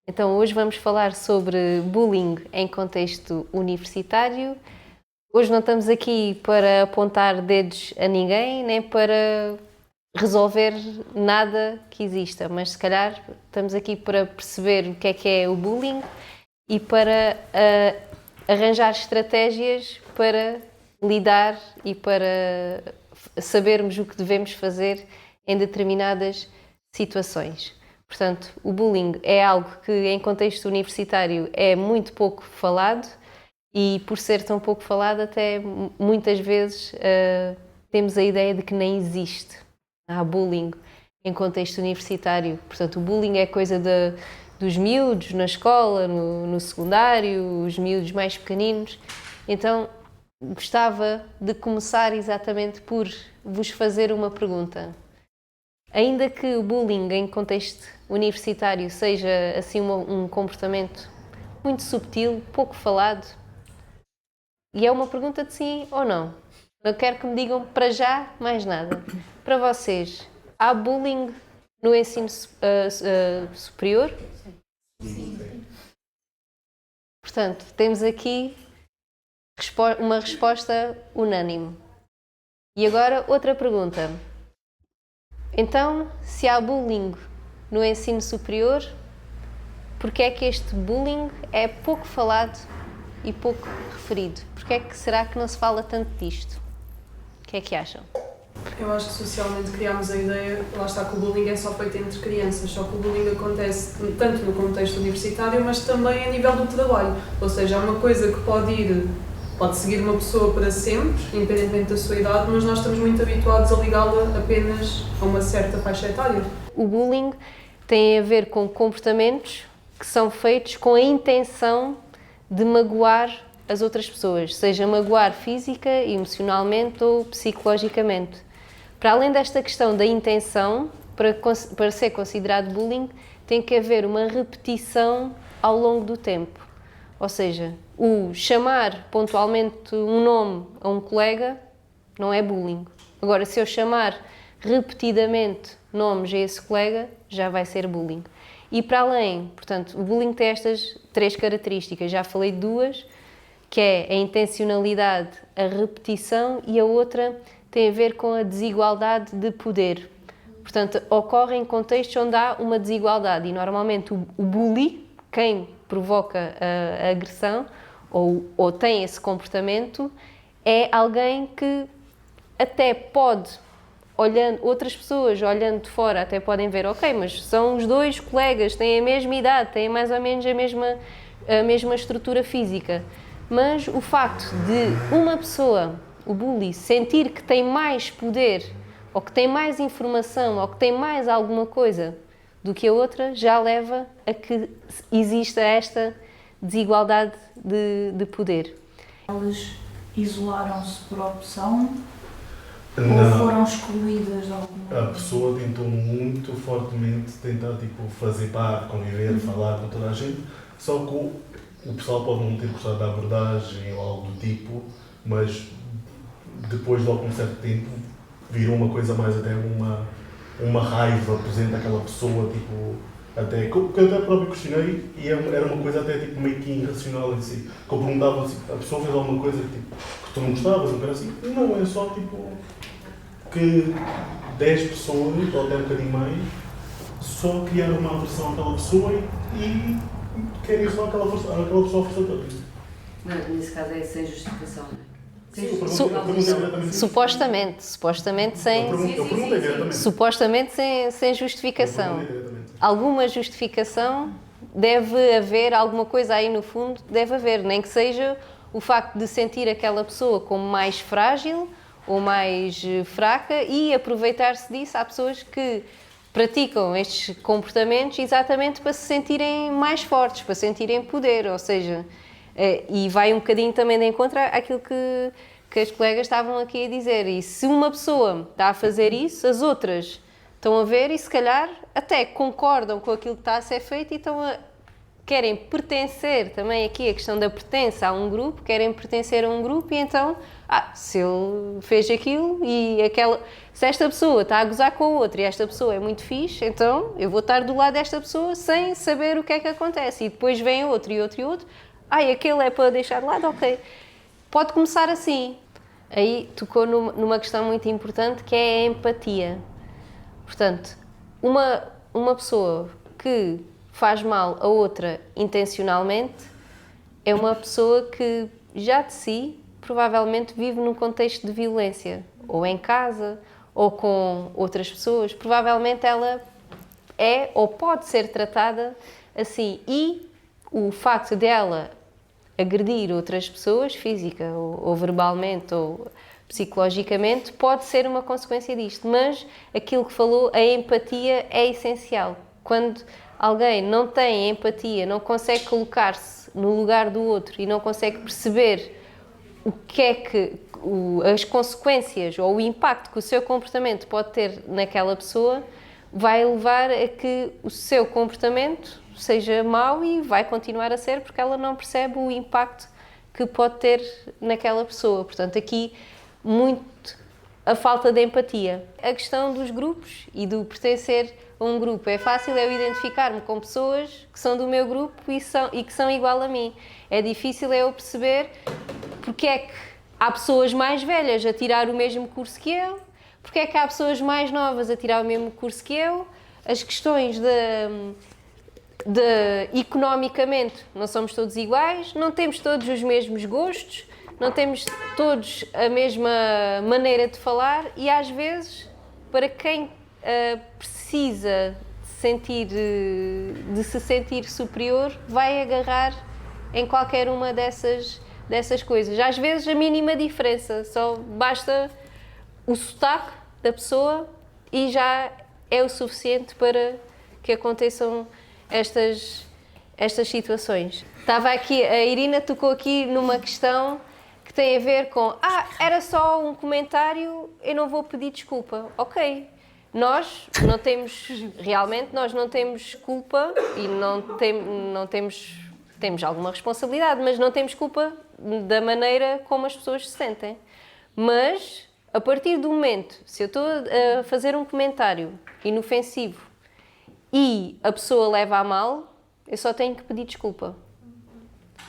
Então, hoje vamos falar sobre bullying em contexto universitário. Hoje não estamos aqui para apontar dedos a ninguém, nem para resolver nada que exista, mas se calhar estamos aqui para perceber o que é o bullying e para arranjar estratégias para lidar e para sabermos o que devemos fazer em determinadas situações. Portanto, o bullying é algo que em contexto universitário é muito pouco falado e por ser tão pouco falado até muitas vezes temos a ideia de que nem existe. Há bullying em contexto universitário. Portanto, o bullying é coisa dos miúdos na escola, no secundário, os miúdos mais pequeninos. Então, gostava de começar exatamente por vos fazer uma pergunta. Ainda que o bullying em contexto universitário seja assim um comportamento muito subtil, pouco falado, e é uma pergunta de sim ou não. Não quero que me digam para já mais nada. Para vocês, há bullying no ensino superior? Sim. Portanto, temos aqui uma resposta unânime. E agora, outra pergunta. Então, se há bullying no ensino superior, porque é que este bullying é pouco falado e pouco referido? Porque é que será que não se fala tanto disto? O que é que acham? Eu acho que socialmente criámos a ideia, lá está, que o bullying é só feito entre crianças, só que o bullying acontece tanto no contexto universitário, mas também a nível do trabalho. Ou seja, é uma coisa que pode seguir uma pessoa para sempre, independentemente da sua idade, mas nós estamos muito habituados a ligá-la apenas a uma certa faixa etária. O bullying tem a ver com comportamentos que são feitos com a intenção de magoar as outras pessoas, seja magoar física, emocionalmente ou psicologicamente. Para além desta questão da intenção, para ser considerado bullying, tem que haver uma repetição ao longo do tempo. Ou seja, o chamar pontualmente um nome a um colega não é bullying. Agora, se eu chamar repetidamente nomes a esse colega, já vai ser bullying. E para além, portanto, o bullying tem estas 3 características. Já falei de 2, que é a intencionalidade, a repetição, e a outra tem a ver com a desigualdade de poder. Portanto, ocorre em contextos onde há uma desigualdade e normalmente o bully, quem provoca a agressão ou tem esse comportamento, é alguém que até pode, outras pessoas olhando de fora até podem ver, ok, mas são os 2 colegas, têm a mesma idade, têm mais ou menos a mesma estrutura física. Mas o facto de uma pessoa, o bully, sentir que tem mais poder, ou que tem mais informação, ou que tem mais alguma coisa do que a outra, já leva a que exista esta desigualdade de poder. Elas isolaram-se por opção Não. ou foram excluídas de alguma A pessoa tentou muito fortemente tentar fazer parte, conviver, falar com toda a gente, só que o pessoal pode não ter gostado da abordagem ou algo do tipo, mas depois de algum certo tempo virou uma coisa mais até uma raiva presente àquela pessoa, até que eu até próprio questionei e era uma coisa até meio que irracional em si. Que eu perguntava se a pessoa fez alguma coisa que tu não gostavas, não era assim. Não, é só que 10 pessoas, ou até um bocadinho mais, só criaram uma aversão àquela pessoa e querem só aquela pessoa à força toda. Mas nesse caso é sem justificação, não é? Supostamente sem, supostamente sem justificação. Alguma justificação deve haver, alguma coisa aí no fundo deve haver, nem que seja o facto de sentir aquela pessoa como mais frágil ou mais fraca e aproveitar-se disso. Há pessoas que praticam estes comportamentos exatamente para se sentirem mais fortes, para sentirem poder, ou seja, e vai um bocadinho também de encontro àquilo que as colegas estavam aqui a dizer. E se uma pessoa está a fazer isso, as outras estão a ver e se calhar até concordam com aquilo que está a ser feito e estão a querem pertencer, também aqui a questão da pertença a um grupo, querem pertencer a um grupo e então, se ele fez aquilo e se esta pessoa está a gozar com a outra e esta pessoa é muito fixe, então eu vou estar do lado desta pessoa sem saber o que é que acontece. E depois vem outro e outro e outro, aquele é para deixar de lado, ok. Pode começar assim. Aí tocou numa questão muito importante que é a empatia. Portanto, uma pessoa que faz mal a outra intencionalmente é uma pessoa que já de si provavelmente vive num contexto de violência, ou em casa, ou com outras pessoas. Provavelmente ela é ou pode ser tratada assim. E o facto dela agredir outras pessoas, física ou verbalmente ou psicologicamente, pode ser uma consequência disto. Mas aquilo que falou, a empatia é essencial. Quando alguém não tem empatia, não consegue colocar-se no lugar do outro e não consegue perceber o que é que as consequências ou o impacto que o seu comportamento pode ter naquela pessoa, vai levar a que o seu comportamento seja mau e vai continuar a ser, porque ela não percebe o impacto que pode ter naquela pessoa. Portanto, aqui muito a falta de empatia. A questão dos grupos e do pertencer a um grupo. É fácil eu identificar-me com pessoas que são do meu grupo e que são igual a mim. É difícil eu perceber porque é que há pessoas mais velhas a tirar o mesmo curso que eu, porque é que há pessoas mais novas a tirar o mesmo curso que eu. As questões economicamente não somos todos iguais, não temos todos os mesmos gostos, não temos todos a mesma maneira de falar e às vezes, para quem precisa de se sentir superior, vai agarrar em qualquer uma dessas coisas. Às vezes a mínima diferença, só basta o sotaque da pessoa e já é o suficiente para que aconteçam estas situações. Estava aqui, a Irina tocou aqui numa questão que tem a ver com era só um comentário, eu não vou pedir desculpa. Ok, nós não temos culpa e não temos alguma responsabilidade, mas não temos culpa da maneira como as pessoas se sentem. Mas, a partir do momento, se eu estou a fazer um comentário inofensivo e a pessoa leva a mal, eu só tenho que pedir desculpa.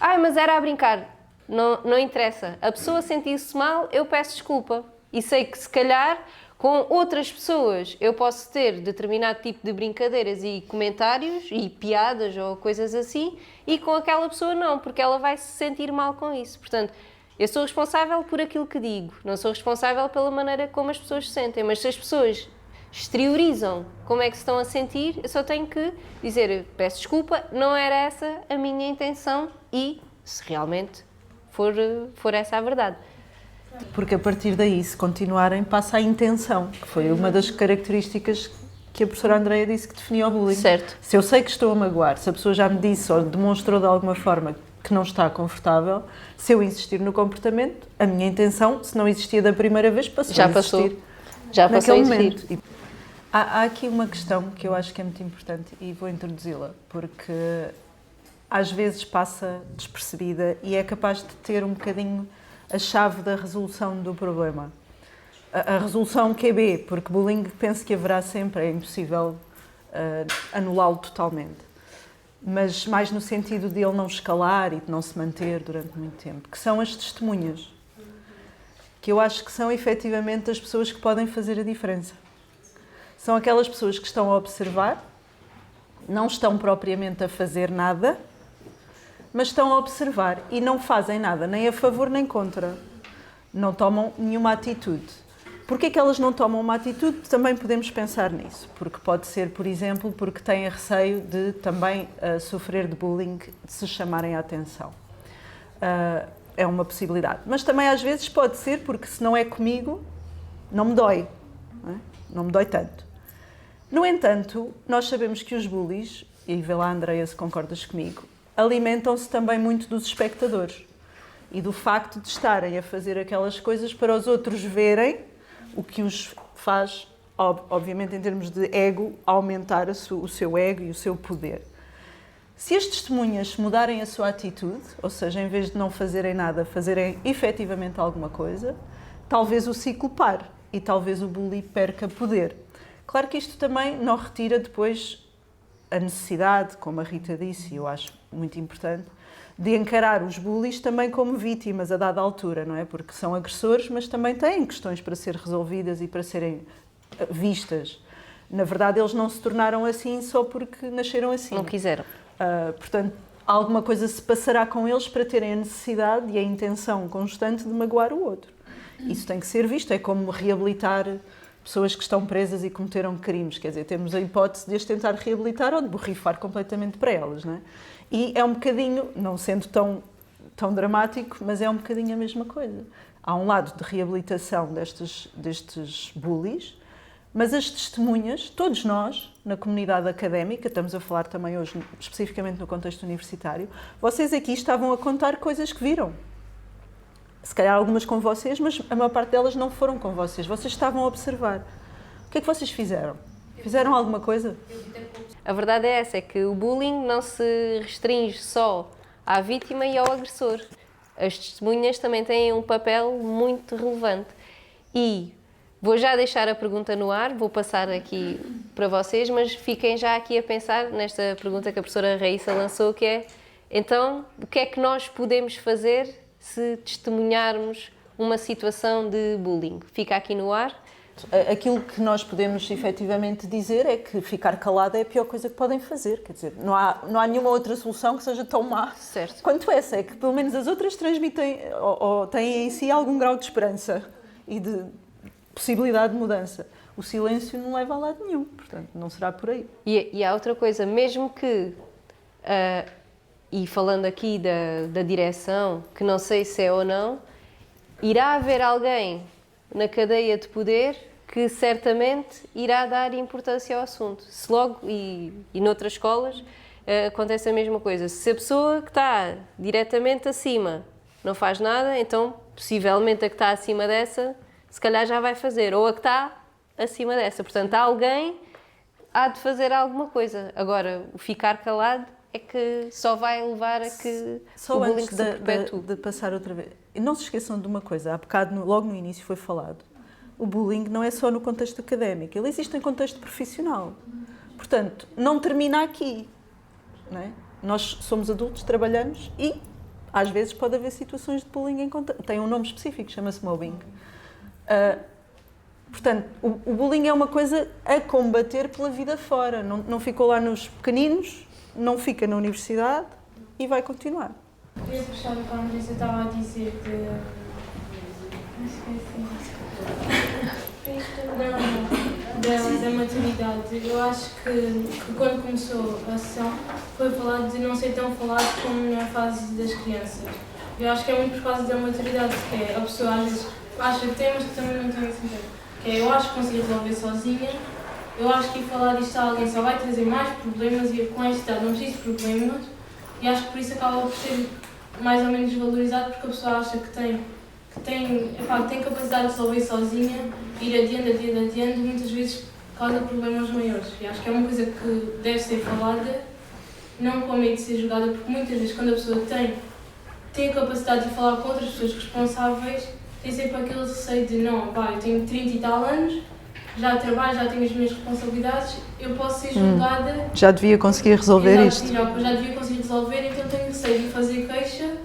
Mas era a brincar. Não interessa. A pessoa sentir-se mal, eu peço desculpa. E sei que, se calhar, com outras pessoas eu posso ter determinado tipo de brincadeiras e comentários e piadas ou coisas assim, e com aquela pessoa não, porque ela vai se sentir mal com isso. Portanto, eu sou responsável por aquilo que digo, não sou responsável pela maneira como as pessoas se sentem, mas se as pessoas exteriorizam como é que se estão a sentir, eu só tenho que dizer, peço desculpa, não era essa a minha intenção e, se realmente for essa a verdade. Porque a partir daí, se continuarem, passa a intenção, que foi uma das características que a professora Andreia disse que definia o bullying. Certo. Se eu sei que estou a magoar, se a pessoa já me disse ou demonstrou de alguma forma que não está confortável, se eu insistir no comportamento, a minha intenção, se não existia da primeira vez, passou a existir. Já passou a existir. Momento. E há aqui uma questão que eu acho que é muito importante e vou introduzi-la, porque às vezes passa despercebida e é capaz de ter um bocadinho a chave da resolução do problema. A resolução QB, porque bullying penso que haverá sempre, é impossível anulá-lo totalmente. Mas mais no sentido de ele não escalar e de não se manter durante muito tempo, que são as testemunhas, que eu acho que são efetivamente as pessoas que podem fazer a diferença. São aquelas pessoas que estão a observar, não estão propriamente a fazer nada, mas estão a observar e não fazem nada, nem a favor nem contra. Não tomam nenhuma atitude. Porquê que elas não tomam uma atitude? Também podemos pensar nisso. Porque pode ser, por exemplo, porque têm receio de também sofrer de bullying, de se chamarem a atenção. É uma possibilidade. Mas também às vezes pode ser porque se não é comigo, não me dói. Não me dói tanto. No entanto, nós sabemos que os bullies, e vê lá, Andreia, se concordas comigo, alimentam-se também muito dos espectadores e do facto de estarem a fazer aquelas coisas para os outros verem, o que os faz, obviamente em termos de ego, aumentar o seu ego e o seu poder. Se as testemunhas mudarem a sua atitude, ou seja, em vez de não fazerem nada, fazerem efetivamente alguma coisa, talvez o ciclo pare e talvez o bully perca poder. Claro que isto também não retira depois a necessidade, como a Rita disse, e eu acho muito importante, de encarar os bullies também como vítimas a dada altura, não é? Porque são agressores, mas também têm questões para ser resolvidas e para serem vistas. Na verdade, eles não se tornaram assim só porque nasceram assim. Não quiseram. Portanto, alguma coisa se passará com eles para terem a necessidade e a intenção constante de magoar o outro. Isso tem que ser visto, é como reabilitar pessoas que estão presas e cometeram crimes, quer dizer, temos a hipótese de as tentar reabilitar ou de borrifar completamente para elas, não é? E é um bocadinho, não sendo tão dramático, mas é um bocadinho a mesma coisa. Há um lado de reabilitação destes bullies, mas as testemunhas, todos nós, na comunidade académica, estamos a falar também hoje especificamente no contexto universitário, vocês aqui estavam a contar coisas que viram. Se calhar algumas com vocês, mas a maior parte delas não foram com vocês. Vocês estavam a observar. O que é que vocês fizeram? Fizeram alguma coisa? A verdade é essa, é que o bullying não se restringe só à vítima e ao agressor. As testemunhas também têm um papel muito relevante. E vou já deixar a pergunta no ar, vou passar aqui para vocês, mas fiquem já aqui a pensar nesta pergunta que a professora Raíssa lançou, que é, então, o que é que nós podemos fazer se testemunharmos uma situação de bullying? Fica aqui no ar. Aquilo que nós podemos efetivamente dizer é que ficar calado é a pior coisa que podem fazer. Quer dizer, não há nenhuma outra solução que seja tão má Certo. quanto essa. É que pelo menos as outras transmitem ou têm em si algum grau de esperança e de possibilidade de mudança. O silêncio não leva a lado nenhum, portanto, não será por aí. E há outra coisa, mesmo que, e falando aqui da direção, que não sei se é ou não, irá haver alguém na cadeia de poder que certamente irá dar importância ao assunto. Se logo, e noutras escolas, acontece a mesma coisa. Se a pessoa que está diretamente acima não faz nada, então possivelmente a que está acima dessa, se calhar já vai fazer, ou a que está acima dessa. Portanto, alguém há de fazer alguma coisa. Agora, o ficar calado é que só vai levar a que Só o bullying antes se perpetue. de passar outra vez. E não se esqueçam de uma coisa, há bocado, logo no início foi falado, o bullying não é só no contexto académico, ele existe em contexto profissional. Portanto, não termina aqui. Não é? Nós somos adultos, trabalhamos e às vezes pode haver situações de bullying em contexto. Tem um nome específico, chama-se mobbing. Portanto, o bullying é uma coisa a combater pela vida fora. Não ficou lá nos pequeninos, não fica na universidade e vai continuar. Queria puxar o que a Andressa estava a dizer da maturidade. Eu acho que quando começou a sessão foi falado de não ser tão falado como na fase das crianças. Eu acho que é muito por causa da maturidade, que é a pessoa às vezes acha que tem, mas que também não tem assim tanto. Que é, eu acho que consigo resolver sozinha, eu acho que ir falar disto a alguém só vai trazer mais problemas e com esta idade não preciso de problemas, e acho que por isso acaba por ser mais ou menos valorizado, porque a pessoa acha que tem capacidade de resolver sozinha, ir adiante, muitas vezes causa problemas maiores. E acho que é uma coisa que deve ser falada, não com medo de ser julgada, porque muitas vezes quando a pessoa tem a capacidade de falar com outras pessoas responsáveis, tem sempre aquele receio de não, pá, eu tenho 30 e tal anos, já trabalho, já tenho as minhas responsabilidades, eu posso ser julgada. Já devia conseguir resolver isto. Já devia conseguir resolver, então tenho receio de fazer queixa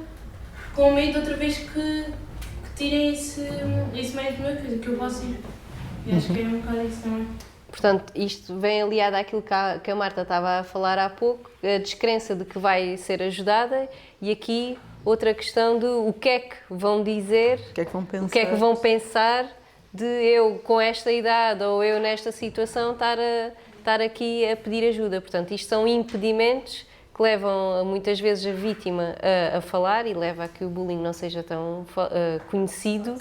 com medo outra vez que tirem esse meio de meu que eu posso ir. E acho que é um bocado isso também. Portanto, isto vem aliado àquilo que a Marta estava a falar há pouco, a descrença de que vai ser ajudada, e aqui outra questão de o que é que vão dizer, O que é que vão pensar? o que é que vão pensar de eu com esta idade ou eu nesta situação estar aqui a pedir ajuda. Portanto, isto são impedimentos que levam muitas vezes a vítima a falar e leva a que o bullying não seja tão conhecido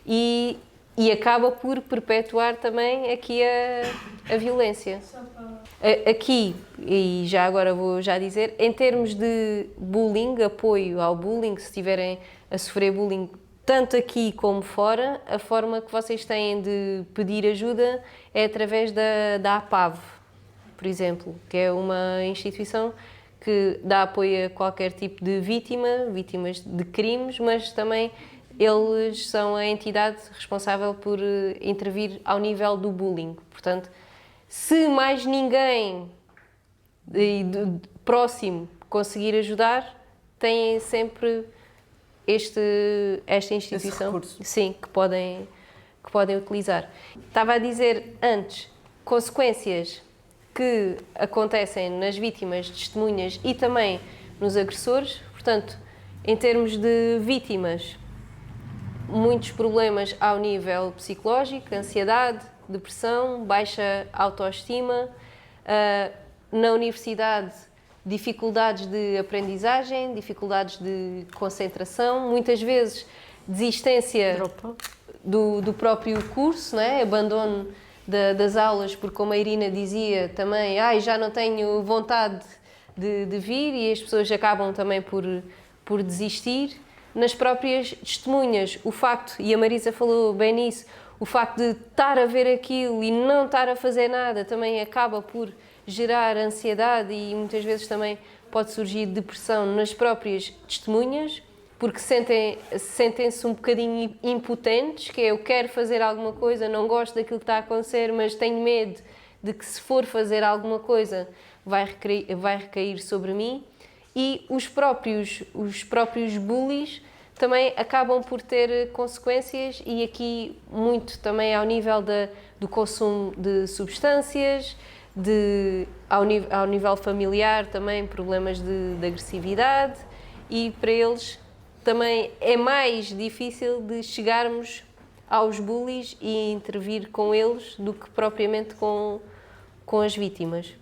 e acaba por perpetuar também aqui a violência. Aqui, e já agora vou já dizer, em termos de bullying, apoio ao bullying, se estiverem a sofrer bullying tanto aqui como fora, a forma que vocês têm de pedir ajuda é através da APAV, por exemplo, que é uma instituição que dá apoio a qualquer tipo de vítima, vítimas de crimes, mas também eles são a entidade responsável por intervir ao nível do bullying. Portanto, se mais ninguém próximo conseguir ajudar, têm sempre esta instituição, sim, que podem utilizar. Estava a dizer antes, consequências que acontecem nas vítimas, testemunhas e também nos agressores. Portanto, em termos de vítimas, muitos problemas ao nível psicológico, ansiedade, depressão, baixa autoestima, na universidade, dificuldades de aprendizagem, dificuldades de concentração, muitas vezes desistência do próprio curso, não é? Abandono das aulas, porque como a Irina dizia também, já não tenho vontade de vir, e as pessoas acabam também por desistir. Nas próprias testemunhas, o facto, e a Marisa falou bem nisso, o facto de estar a ver aquilo e não estar a fazer nada também acaba por gerar ansiedade e muitas vezes também pode surgir depressão nas próprias testemunhas, porque sentem-se um bocadinho impotentes, que é eu quero fazer alguma coisa, não gosto daquilo que está a acontecer, mas tenho medo de que se for fazer alguma coisa vai recair sobre mim. E os próprios bullies também acabam por ter consequências, e aqui muito também ao nível do consumo de substâncias, ao nível familiar também problemas de agressividade, e para eles também é mais difícil de chegarmos aos bullies e intervir com eles do que propriamente com as vítimas.